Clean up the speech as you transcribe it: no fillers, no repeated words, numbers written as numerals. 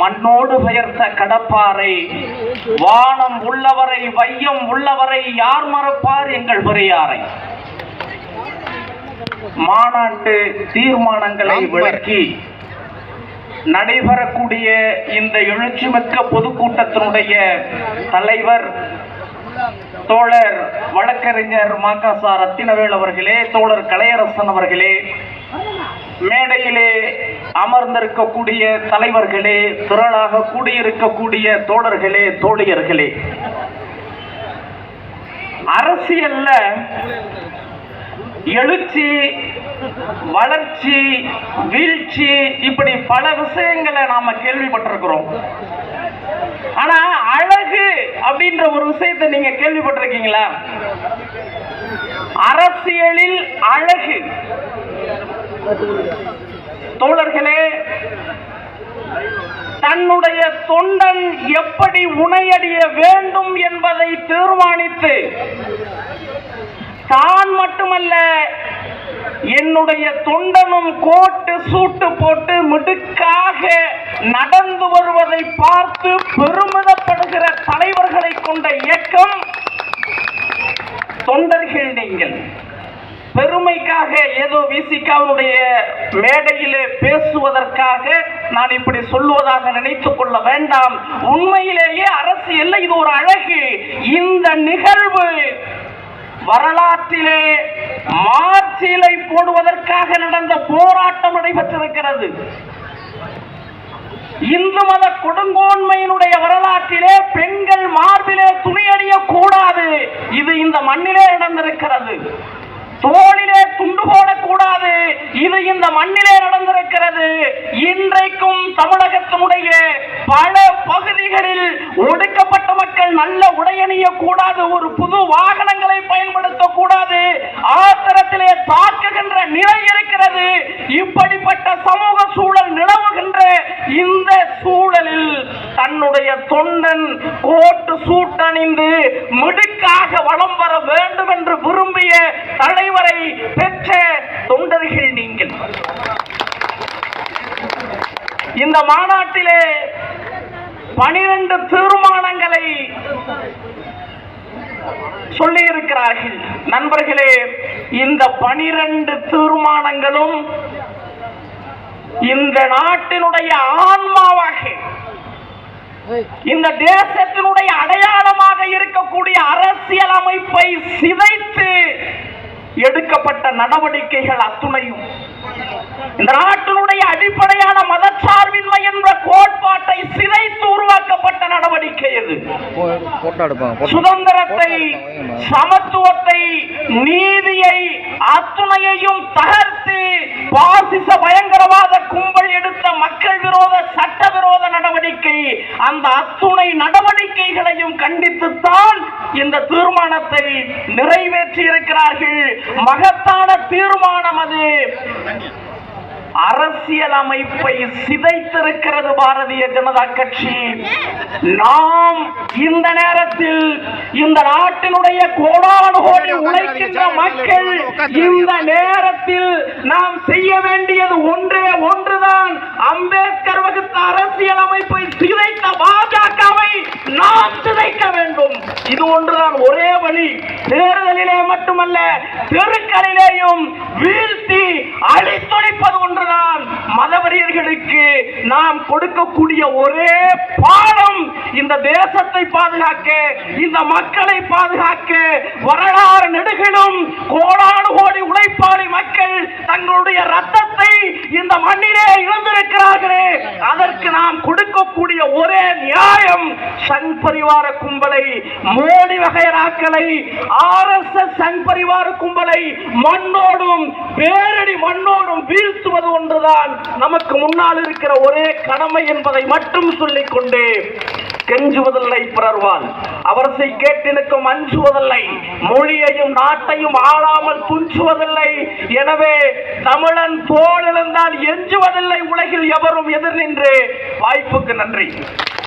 மண்ணோடு பெயர்த்த கடப்பாறை, வானம் உள்ளவரை வையம் உள்ளவரை யார் மறப்பார் எங்கள் பெரியாரை. மாநாட்டு தீர்மானங்களை விளக்கி நடைபெறக்கூடிய இந்த எழுச்சிமிக்க பொதுக்கூட்டத்தினுடைய தலைவர் தோழர் வழக்கறிஞர் மா.க.ச. ரத்தினவேல் அவர்களே, தோழர் கலையரசன் அவர்களே, மேடையிலே அமர்ந்திருக்கக்கூடிய தலைவர்களே, திரளாக கூடியிருக்கக்கூடிய தோழர்களே, தோழியர்களே, அரசியல்ல எழுச்சி, வளர்ச்சி, வீழ்ச்சி, இப்படி பல விஷயங்களை நாம கேள்விப்பட்டிருக்கிறோம். ஆனா அழகு அப்படின்ற ஒரு விஷயத்தை நீங்க கேள்விப்பட்டிருக்கீங்களா? அரசியலில் அழகு தோழர்களே, தன்னுடைய தொண்டன் எப்படி உணையடிய வேண்டும் என்பதை தீர்மானித்து தான் மட்டுமல்ல என்னுடைய தொண்டனும் கோட்டு சூட்டு போட்டு மிடுக்காக நடந்து வருவதை பார்த்து பெருமிதப்படுகிற தலைவர்களை கொண்ட இயக்கம் தொண்டர்கள். நீங்கள் பெருமைக்காக ஏதோ விசிகாவுடைய மேடையிலே பேசுவதற்காக நான் இப்படி சொல்லுவதாக நினைத்துக் கொள்ள வேண்டாம். உண்மையிலேயே அரசியல் இது ஒரு அழகு. இந்த நிகழ்வு வரலாற்றிலே மார்ச்சிலை போடுவதற்காக நடந்த போராட்டம் நடைபெற்றிருக்கிறது. இந்து மத கொடுங்கோன்மையினுடைய வரலாற்றிலே பெண்கள் மார்பிலே துணியடிய கூடாது, இது இந்த மண்ணிலே நடந்திருக்கிறது. தோளிலே துண்டு போடக்கூடாது, இது இந்த மண்ணிலே நடந்திருக்கிறது. இன்றைக்கும் தமிழகத்தினுடைய பல பகுதிகளில் ஒடுக்கப்பட்ட மக்கள் நல்ல உடையணிய கூடாது, ஒரு புது வாகனங்களை பயன்படுத்தக்கூடாது, ஆத்திரத்திலே தாக்குகின்ற நிலை இருக்கிறது. இப்படிப்பட்ட சமூக சூழல் நிலவுகின்ற இந்த சூழலில் தன்னுடைய தொண்டன் கோட்டு சூட்டணிந்து மிடுக்காக வலம் வர வேண்டும் என்று விரும்பிய தலைவரை பெற்ற தொண்டர்கள் நீங்கள். இந்த மாநாட்டிலே 12 தீர்மானங்களை சொல்லி இருக்கிறார்கள். நண்பர்களே, இந்த 12 தீர்மானங்களும் இந்த நாட்டினுடைய ஆன்மாவாக, இந்த தேசத்தினுடைய அடையாளமாக இருக்கக்கூடிய அரசியல் அமைப்பை சிதைத்து எடுக்கப்பட்ட நடவடிக்கைகள் அத்துணையும் இந்த நாட்டினுடைய அடிப்படையான மதச்சார்பின்மை என்ற கோட்பாட்டை சிதைத்து உருவாக்கப்பட்ட நடவடிக்கை இது. சுதந்திரத்தை, சமத்துவத்தை, நீதியை அத்துணையையும் தகர்த்து பாசிச பயங்கரவாத கும்பல் எடுத்த மக்கள் விரோத சட்டவிரோத நடவடிக்கை, அந்த அத்துணை நடவடிக்கைகளையும் கண்டித்துத்தான் இந்த தீர்மானத்தை நிறைவேற்றி இருக்கிறார்கள். மகத்தான தீர்மானம் அது. அரசியல் அமைப்பை சிதைத்திருக்கிறது பாரதிய ஜனதா கட்சி. நாம் இந்த நேரத்தில் இந்த நாட்டினுடைய கோடானு கோடி உழைக்கின்ற மக்கள் இந்த நேரத்தில் நாம் செய்ய வேண்டியது ஒன்றே ஒன்றுதான். அம்பேத்கர் வகுத்த அரசியல் அமைப்பை சிதைத்த பாஜகவை நாம் சிதைக்க வேண்டும். இது ஒன்றுதான் ஒரே வழி. தேர்தலிலே மட்டுமல்ல, தெருக்களிலேயும் வீழ்த்தி அழித்தொழிப்பது ஒன்றுதான் மதவெறியர்களுக்கு நாம் கொடுக்கக்கூடிய ஒரே பாடம். இந்த தேசத்தை பாதுகாக்க, இந்த மக்களை பாதுகாக்க வரலாறு நெடுகிலும் கோடானு கோடி உழைப்பாளி மக்கள் தங்களுடைய ரத்தத்தை இந்த மண்ணிலே இழந்திருக்கிறார்களே, அதற்கு நாம் கொடுக்கக்கூடிய ஒரே நியாயம் சங் பரிவார கும்பலை, மோடி வகைராக்களை, RSS சங் பரிவார கும்பலை மண்ணோடும் பேரடி மண்ணோடும் வீழ்த்துவது ஒன்றுதான் நமக்கு முன்னால் இருக்கிற ஒரே கடமை என்பதை மட்டும் சொல்லிக் கொண்டு, கெஞ்சுவதில்லை பிறர்வால், அவரசை கேட்டினுக்கும் அஞ்சுவதில்லை, மொழியையும் நாட்டையும் ஆளாமல் துஞ்சுவதில்லை. எனவே தமிழன் தோள் இருந்தால் எஞ்சுவதில்லை, உலகில் எவரும் எதிர் நின்று. வாய்ப்புக்கு நன்றி.